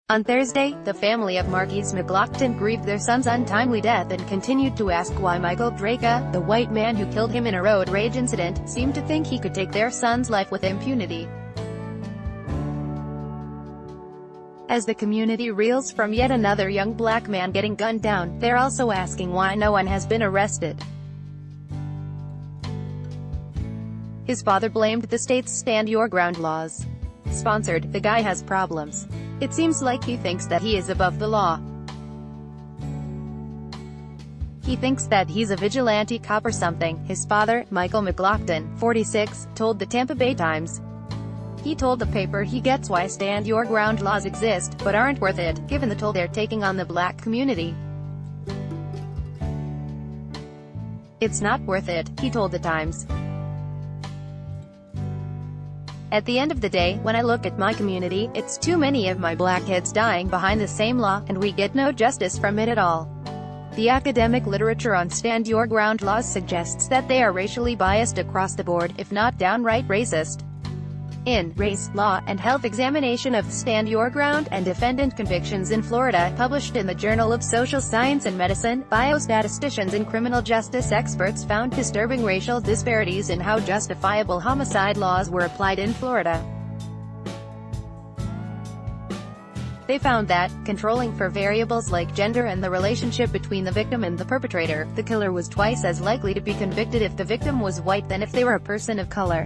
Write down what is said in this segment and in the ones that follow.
On Thursday, the family of Marquise McLaughlin grieved their son's untimely death and continued to ask why Michael Draka, the white man who killed him in a road rage incident, seemed to think he could take their son's life with impunity. As the community reels from yet another young black man getting gunned down, they're also asking why no one has been arrested. His father blamed the state's Stand Your Ground laws. Sponsored, "The guy has problems. It seems like he thinks that he is above the law. He thinks that he's a vigilante cop or something," his father, Michael McLaughlin, 46, told the Tampa Bay Times. He told the paper he gets why Stand Your Ground laws exist, but aren't worth it, given the toll they're taking on the black community. "It's not worth it," he told the Times. "At the end of the day, when I look at my community, it's too many of my black kids dying behind the same law, and we get no justice from it at all." The academic literature on Stand Your Ground laws suggests that they are racially biased across the board, if not downright racist. In Race, Law, and Health Examination of Stand Your Ground and Defendant Convictions in Florida, published in the Journal of Social Science and Medicine, biostatisticians and criminal justice experts found disturbing racial disparities in how justifiable homicide laws were applied in Florida. They found that, controlling for variables like gender and the relationship between the victim and the perpetrator, the killer was twice as likely to be convicted if the victim was white than if they were a person of color.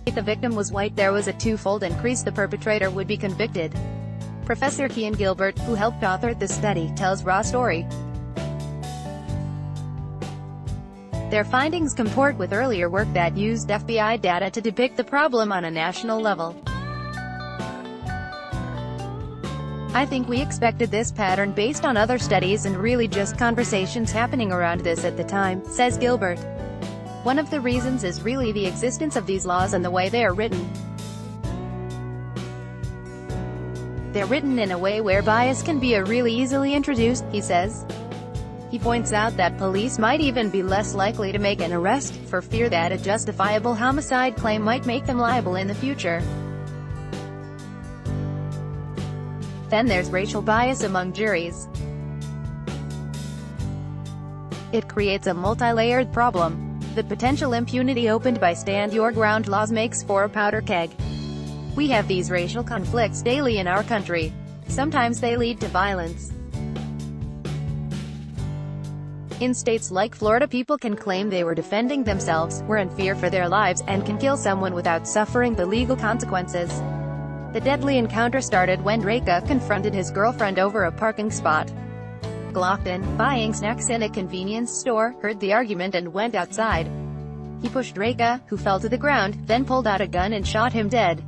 If the victim was white, there was a twofold increase the perpetrator would be convicted. Professor Kian Gilbert, who helped author the study, tells Raw Story. Their findings comport with earlier work that used FBI data to depict the problem on a national level. "I think we expected this pattern based on other studies and really just conversations happening around this at the time," says Gilbert. "One of the reasons is really the existence of these laws and the way they are written. They're written in a way where bias can be really easily introduced," he says. He points out that police might even be less likely to make an arrest, for fear that a justifiable homicide claim might make them liable in the future. Then there's racial bias among juries. It creates a multi-layered problem. The potential impunity opened by Stand Your Ground laws makes for a powder keg. We have these racial conflicts daily in our country. Sometimes they lead to violence. In states like Florida, people can claim they were defending themselves, were in fear for their lives, and can kill someone without suffering the legal consequences. The deadly encounter started when Draka confronted his girlfriend over a parking spot. McLaughlin, buying snacks in a convenience store, heard the argument and went outside. He pushed Draka, who fell to the ground, then pulled out a gun and shot him dead.